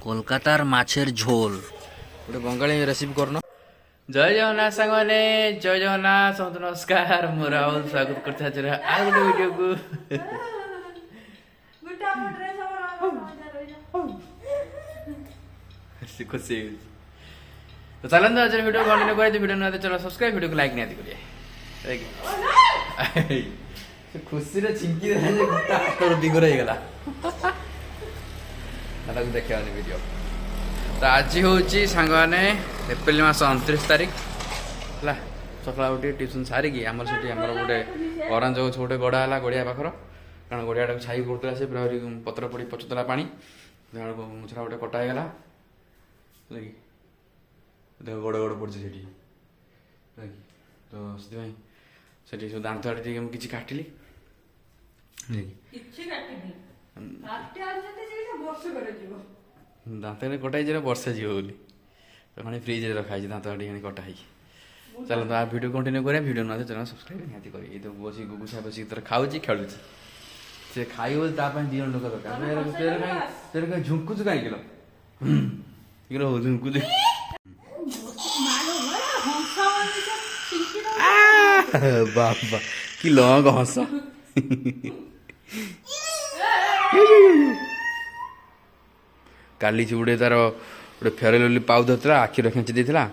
কলকাতার মাছের ঝোল গোটে বঙ্গালী রেসিপি করন। জয় জগন্নাথ সাংমানে, জয় জগন্নাথ, সমস্ত নমস্কার। ମୁଁ ରାହୁଲ ସ୍ୱାଗତ କରିଥାଉଛି ଆଉ ଗୋଟେ ଭିଡ଼ିଓକୁ। ଖୁସି ହେଇଯାଉଛି ତ ଚାଲନ୍ତୁ ଆଜି ଭିଡ଼ିଓ କଣ୍ଟିନ୍ୟୁ କରିବା। ଭିଡ଼ିଓ ନିହାତି ଚଲ ସବସ୍କ୍ରାଇବ୍, ଭିଡ଼ିଓକୁ ଲାଇକ୍ ନିହାତି କରିବା। ସେ ଖୁସିରେ ଛିଙ୍କି ଦେଲା ଯେ ଗୋଟା ହାତରୁ ଦିଗର ହେଇଗଲା। ତାକୁ ଦେଖିବାନି ଭିଡ଼ିଓ। ତ ଆଜି ହେଉଛି ସାଙ୍ଗମାନେ ଏପ୍ରିଲ ମାସ 29 ତାରିଖ ହେଲା। ସକାଳୁ ଉଠି ଟ୍ୟୁସନ୍ ସାରିକି ଆମର ସେଠି ଆମର ଗୋଟେ ଅରେଞ୍ଜ ଗଛ ଗୋଟେ ଗଡ଼ା ହେଲା ଗଡ଼ିଆ ପାଖର। କାରଣ ଗଡ଼ିଆଟାକୁ ଛାଇ କରୁଥିଲା, ସେ ପୁରା ପତ୍ର ପଡ଼ି ପଚୁଥିଲା ପାଣି। ସେଟା ଗୋଟେ କଟା ହେଇଗଲା ହେଲା କି, ଦେଖ ଗୋଡ଼ ଗୋଡ଼ ପଡ଼ିଛି ସେଠି ହେଲା କି। ତ ସେଥିପାଇଁ ସେଠି ସବୁ ଦାନ୍ତ ଆଡ଼େ ଟିକେ ମୁଁ କିଛି କାଟିଲି ଦାନ୍ତରେ କଟା ହେଇଛି, ବର୍ଷେ ଯିବ ବୋଲି ମାନେ ଫ୍ରିଜ୍ରେ ରଖା ହେଇଛି ଦାନ୍ତ ଟିକେ କଟା ହେଇକି। ଚାଲନ୍ତୁ ଆଉ ଭିଡ଼ିଓ କଣ୍ଟିନ୍ୟୁ କରିବା। ଭିଡ଼ିଓ ନହେଲେ ଚ୍ୟାନେଲ୍ ସବସ୍କ୍ରାଇବ୍ ନିହାତି କରିବି। ଏଇ ତ ବସି ଗୁଗୁସା ବସିକି ତର ଖାଉଛି ଖେଳୁଛି। ସେ ଖାଇବ ବୋଲି ତା ପାଇଁ 2 ଜଣ ଲୋକ ଦରକାର। କାହିଁ ଝୁଙ୍କୁଛୁ କାହିଁକି ଝୁଙ୍କୁଛୁ ବାବା କି ଲଙ୍ଗ ହସ। କାଲି ସେ ଗୋଟେ ତାର ଗୋଟେ ଫେରେଲ ବୋଲି ପାଉ ଧରିଥିଲା, ଆଖିରେ ଖେଞ୍ଚି ଦେଇଥିଲା,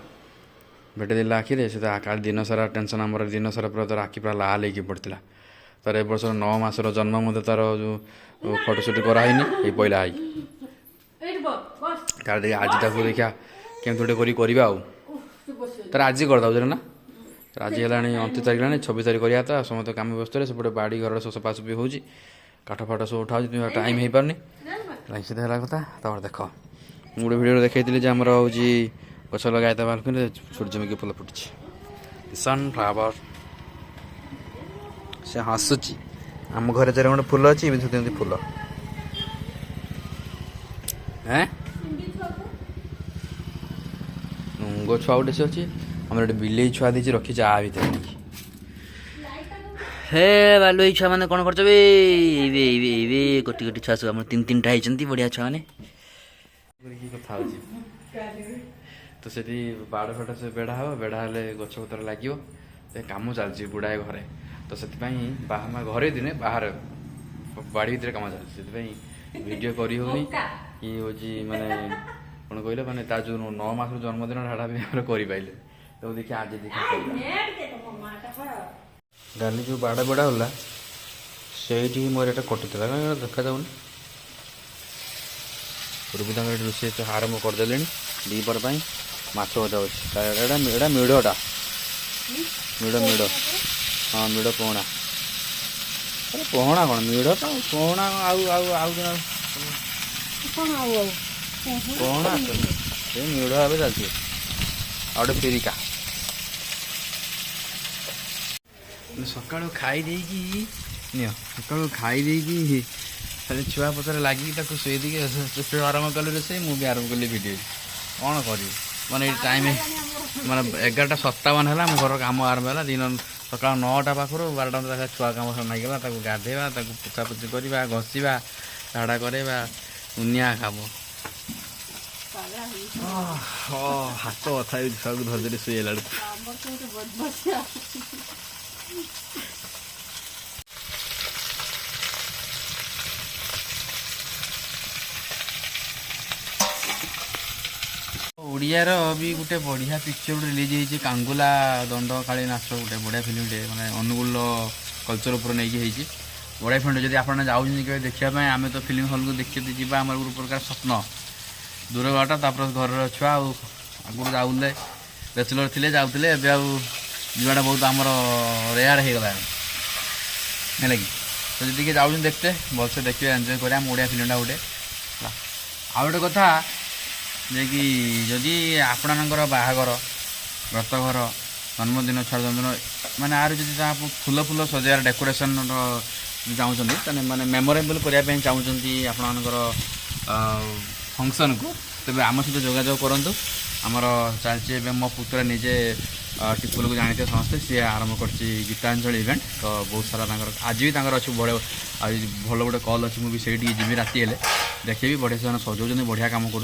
ଭେଟି ଦେଲା ଆଖିରେ। ସେ କାଲି ଦିନ ସାରା ଟେନସନ୍, ଆମର ଦିନ ସାରା ପୁରା ତାର ଆଖି ପୁରା ଲାଲ ହେଇକି ପଡ଼ିଥିଲା। ତାର ଏ ବର୍ଷ 9 ମାସର ଜନ୍ମ ମଧ୍ୟ ତାର ଯେଉଁ ଫଟୋସୁଟ୍ କରାହେଇନି, ଏଇ ପଇଲା ହେଇକି। ତାର ଦେଖି ଆଜି ତାକୁ ଦେଖିଆ କେମିତି ଗୋଟେ କରିବା ଆଉ। ତାର ଆଜି କରିଦେଉ ନା, ଆଜି ହେଲାଣି 29 ତାରିଖ ହେଲାଣି, 26 ତାରିଖ କରିବା ତ। ସମସ୍ତେ କାମ ବ୍ୟସ୍ତରେ, ସେପଟେ ବାଡ଼ି ଘରର ସବୁ ସଫାସଫି ହେଉଛି, କାଠ ଫାଟ ସବୁ ଉଠା ହେଉଛି, ଟାଇମ୍ ହେଇପାରୁନି। ସେଇଟା ହେଲା କଥା। ତାପରେ ଦେଖ ମୁଁ ଗୋଟେ ଭିଡ଼ିଓରେ ଦେଖେଇଥିଲି ଯେ ଆମର ହେଉଛି ଗଛ ଲଗା ହେଇଥିବା ବାଲକୋନିରେ ସୂର୍ଯ୍ୟମୁଖୀ ଫୁଲ ଫୁଟିଛି, ସନଫ୍ଲାୱାର। ସେ ହସୁଛି। ଆମ ଘରେ ଯେତେ ଗୋଟେ ଫୁଲ ଅଛି, ଏମିତି ସେମିତି ଫୁଲ। ନୁଙ୍ଗ ଛୁଆ ଗୋଟେ ସେ ଅଛି। ଆମର ଗୋଟେ ବିଲେଇ ଛୁଆ ଦେଇଛି, ରଖିଛି ଆ ଭିତରେ। ହେ ବାଲୁଇ ଛୁଆ ମାନେ କ'ଣ କରୁଛ? ଏବେ କୋଟି କୋଟି ଛୁଆ ସବୁ ଆମର 3-3ଟା ହେଇଛନ୍ତି, ବଢ଼ିଆ ଛୁଆ ମାନେ। କଥା ହଉଛି ତ ସେଠି ବାଡ଼ ଫାଟ ସେ ବେଢ଼ା ହେବ। ବେଢ଼ା ହେଲେ ଗଛ ପତ୍ର ଲାଗିବ। ସେ କାମ ଚାଲିଛି ବୁଢ଼ାଏ ଘରେ। ତ ସେଥିପାଇଁ ଘରେ ଦିନେ ବାହାରେ ବାଡ଼ି ଭିତରେ କାମ ଚାଲିଛି। ସେଥିପାଇଁ ଭିଡ଼ିଓ କରି ହେଉନି କି ହେଉଛି ମାନେ କ'ଣ କହିଲେ, ମାନେ ତା ଯେଉଁ 9 ମାସର ଜନ୍ମଦିନ ହେଟା ବି ଆମର କରିପାରିଲେ। ତାକୁ ଦେଖି ଆଜି ଦେଖି କାଲି ଯେଉଁ ବାଡ଼ ବେଢ଼ା ହେଲା ସେଇଠି ମୋର ଏଇଟା କଟିଥିଲା, କାରଣ ଦେଖାଯାଉନି। ପୂର୍ବରୁ ତାଙ୍କର ଏଠି ରୋଷେଇ ଆରମ୍ଭ କରିଦେଲେଣି ଦ୍ୱିପହର ପାଇଁ। ମାଛ ଭଜା ଅଛି। ଏଇଟା ମିଡ଼ଟା, ମିଡ଼ ହଁ ମିଡ଼ ପହଣା। ଆରେ ପହଣା କ'ଣ ମିଡ଼ ତ ପହଣା ଆଉ ପହଣା ସେ ମିଡ଼ ଭାବେ ଚାଲିଛି। ଆଉ ଗୋଟେ ଫେରିକା। ସକାଳୁ ଖାଇ ଦେଇକି ଖାଲି ଛୁଆ ପଛରେ ଲାଗିକି ତାକୁ ଶୋଇ ଦେଇକି ଆରମ୍ଭ କଲି ରୋଷେଇ। ମୁଁ ବି ଆରମ୍ଭ କଲି ଭିଡ଼ିଓ। କ'ଣ କରିବି ମାନେ ଏଇ ଟାଇମ୍ ମାନେ 11:57 ହେଲା, ଆମ ଘର କାମ ଆରମ୍ଭ ହେଲା। ଦିନ ସକାଳ 9ଟା ପାଖରୁ 12ଟା ଯାଏଁ ଛୁଆ କାମ ଲାଗିଗଲା। ତାକୁ ଗାଧେଇବା, ତାକୁ ପୋଛାପୋଛି କରିବା, ଘଷିବା, ଝାଡ଼ା କରେଇବା, ଦୁନିଆ କାମ। ହାତ ବଥା ହେଉଛି ଛୁଆକୁ ଧରି ଧରି ଶୋଇଲା ବେଳକୁ। ଓଡ଼ିଆର ବି ଗୋଟେ ବଢ଼ିଆ ପିକ୍ଚର ଗୋଟେ ରିଲିଜ୍ ହେଇଛି, କାଙ୍ଗୁଲା ଦଣ୍ଡକାଳୀ ନାଚ। ଗୋଟେ ବଢ଼ିଆ ଫିଲ୍ମଟେ, ମାନେ ଅନୁଗୁଳ କଲଚର ଉପରେ ନେଇକି ହେଇଛି। ବଢ଼ିଆ ଫିଲ୍ମଟେ। ଯଦି ଆପଣ ଯାଉଛନ୍ତି କେବେ ଦେଖିବା ପାଇଁ, ଆମେ ତ ଫିଲ୍ମ ହଲ୍କୁ ଦେଖିବାକୁ ଯିବା ଆମର ଗୋଟେ ପ୍ରକାର ସ୍ୱପ୍ନ। ଦୂର ବାଟ, ତାପରେ ଘରର ଛୁଆ ଆଉ ଆଗରୁ ଯାଉଥିଲେ, ବ୍ୟାଚଲର ଥିଲେ ଯାଉଥିଲେ, ଏବେ ଆଉ ଯିବାଟା ବହୁତ ଆମର ରେୟାର ହେଇଗଲାଣି ହେଲା କି। ତ ଯଦି କିଏ ଯାଉଛନ୍ତି ଦେଖିତେ, ଭଲସେ ଦେଖିବେ, ଏନ୍ଜୟ କରିବା। ଆମ ଓଡ଼ିଆ ଫିଲ୍ମଟା ଗୋଟେ। ଆଉ ଗୋଟେ କଥା ଯେ କି ଯଦି ଆପଣଙ୍କର ବାହାଘର, ବ୍ରତଘର, ଜନ୍ମଦିନ, ଛୁଆ ଜନ୍ମଦିନ, ମାନେ ଆର ଯଦି ତାକୁ ଫୁଲ ସଜାଇବାର ଡେକୋରେସନ୍ର ଚାହୁଁଛନ୍ତି, ତାହେଲେ ମାନେ ମେମୋରେବଲ୍ କରିବା ପାଇଁ ଚାହୁଁଛନ୍ତି ଆପଣମାନଙ୍କର ଫଙ୍କସନ୍କୁ, ତେବେ ଆମ ସହିତ ଯୋଗାଯୋଗ କରନ୍ତୁ। ଆମର ଚାଲିଛି ଏବେ ମୋ ପୁତୁରା ନିଜେ टिपुल को जानते समस्ते सी आरंभ कर गीतांजल इवेंट तो बहुत सारा आज भी अच्छे बड़े आज भल गोटे कल अच्छी मुझे जी राति हेल्ले देखिए बढ़िया से सजाऊँ बढ़िया कम कर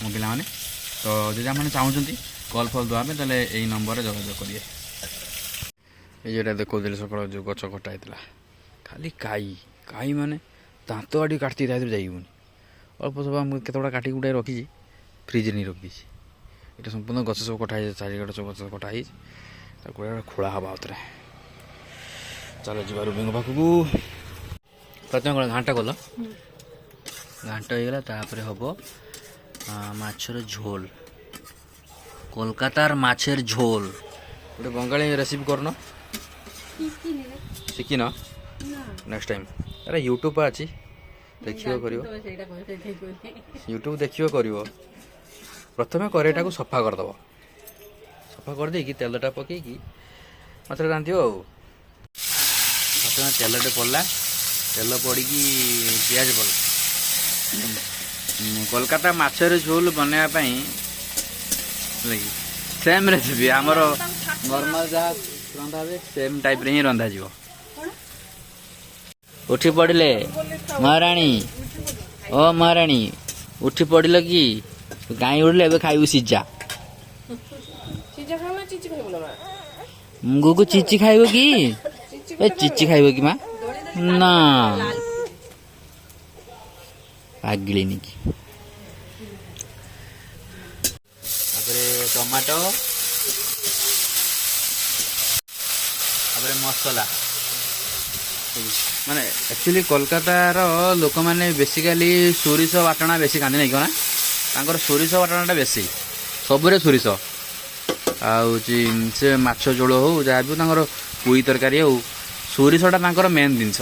मो पाने तो जब आप चाहते कल फल देवाई तेल यही नंबर जोगाजोग करेंगे। ये देखो सकाल जो गच कटा खाली काई काई माने दांत आड़ी काटती जाइबुनि अल्प सब केतटा काटिक गुटाई रखी फ्रिज नहीं रखी ये संपूर्ण गच सब कटा चारिगड़ सब गच कटाई खोला हवा आउे चलो जी रूबी पाखक प्रथम कौन घाटा कल घाट होगा तापर हम माछर झोल कोलकातार माछर झोल गोटे बंगाली रेसिपी करन शिखिन नेक्स्ट टाइम अरे यूट्यूब अच्छी देखियो करियो यूट्यूब देखियो करियो प्रथम करेटा को सफा करदेव सफा कर देकी तेलटा पकईकी मात्र रांधियो प्रथम तेलटे पड़ला तेल पड़ी पियाज पड़ला कोलकाता माछर झोल बनवाई सेम रेसिपी आमर नॉर्मल जहाँ रंधा हुए सेम टाइप रे ही रंधा जीव उठी पड़े महाराणी ओ महाराणी उठी पड़ल कि गाई उड़ले ए खाइबू सीजा गुगु चिची खाइब कि ए चिची खाइब कि माँ ना पागिलिनी कि टमाटो मसला माने एक्चुअली कोलकातार लोक मैंने बेसिकाली सोरिष बाटना बेसी खाँदी नहीं क्या सोरिष बाटनाटा बेसी सबुरे सोरिष से माछ झोल हो जहाँ भी पुई तरकारी हो सोरिषटा मेन जिनस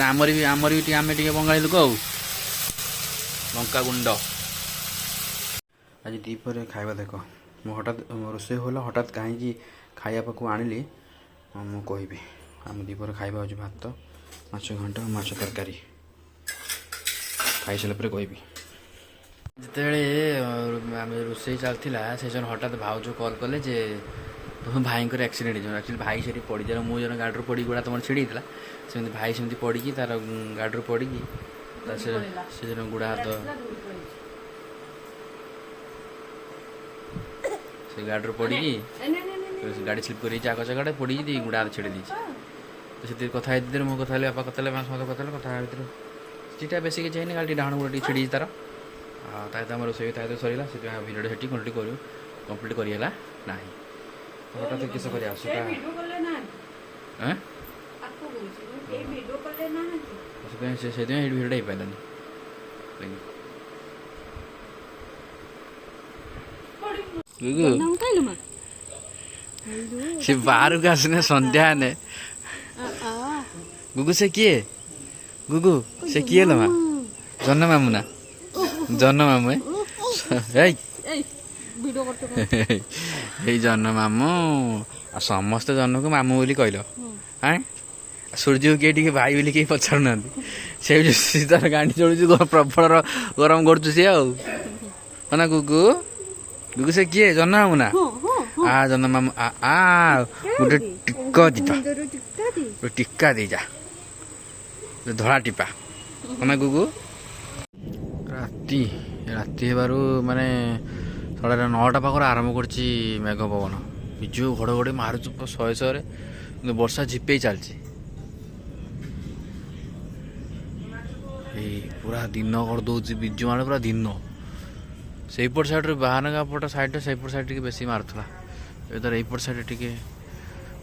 आमर भी आम बंगाली लोक लंका गुंड आज दीपर खाଇବା देख मु हठात रोसे होला हठात कहीं खाया पाक आनिली मु कहबी आम दीपर खाଇବା हो भात माछ घंट माछ तरकारी खाई सारा कहबी जिते आम रोसे चलता से जन हठात भाउज कल कले जे तुम भाई एक्सीडेंट एक्चुअली भाई से पड़ जाए मुझे जन गाड़ी पड़ी गुड़ा तुम छिड़ी से भाई सेमती पड़ी तार गाड़ी पड़ी से जन गुड़ा हाथ से गाड़ी पड़ी गाड़ी स्लीप कर आग जगह पड़ी गुड़ा हाथ छेड़ी तो से कथा मो कथा बापा कथा समस्त कथा कथा सीटा बेस किसी है गाड़ी डाण गुड़ा छिड़ी तार आम रोसे सरला से भिडियो से कंप्लीट कर कंप्लीट करगला ना हठात किस कर भिडियो हो पारानी से बाहर को आसने संध्या ने गुगु से किए गुगु से किए लो माँ जन्न मामू ना जन्न मामू है जन्न मामू आ समस्त जन्न को मामू बोली कहल हाँ सूर्य को किए भाई बोली कहीं पचारू ना से तार गाड़ी चलू प्रबल गरम कर गुगु गुगु से किए जन्न मामू ना आ जन्न मामू आ गोटे टिक्का दीटा टिक्का दे जा धड़ा टिपा ना गुगु राति राति हेबारू माने साढ़े 9टा पाखर आरंभ करछि मेघ पवन बिजु घड़घड़ी मारुच 100 वर्षा झिपे चलछि पूरा दिन कर दौर बिजु मारे पूरा दिन सेपट साइड बाहर पट साइड सेपट साइड टी बेसी मारुला एतर एपट साइड टी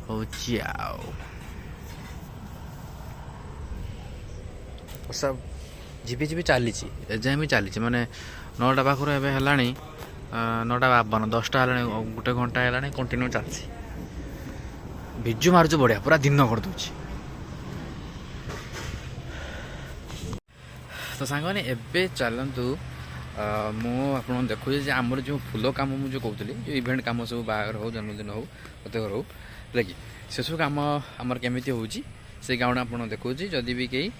होची वर्षा झिपी झिपी चली एजाए भी चली माने 9टा पाखर एवं है 9:52 10टा है गोटे घंटा है कंटिन्यू चलती बिजु मारुच बढ़िया पूरा दिन कर दूची तो सांग मैंने एबे चलतु मु आप देखुचे आमर जो फूल कम मुझे कहती जो इवेंट कम सब बाहर हो जन्मदिन हो प्रत्येक हो लगे से सब कम आमर केमी से काम आप देखुँ जदि भी कहीं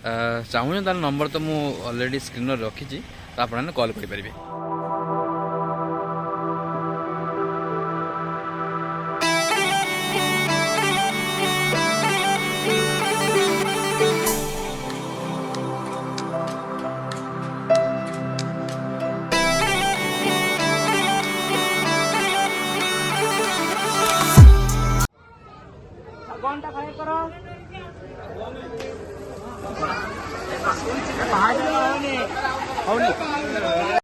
चाहूँ तार नंबर तो मुझे अलरेडी स्क्रीन रखी तो आपने कॉल करेंगे। ହଉନି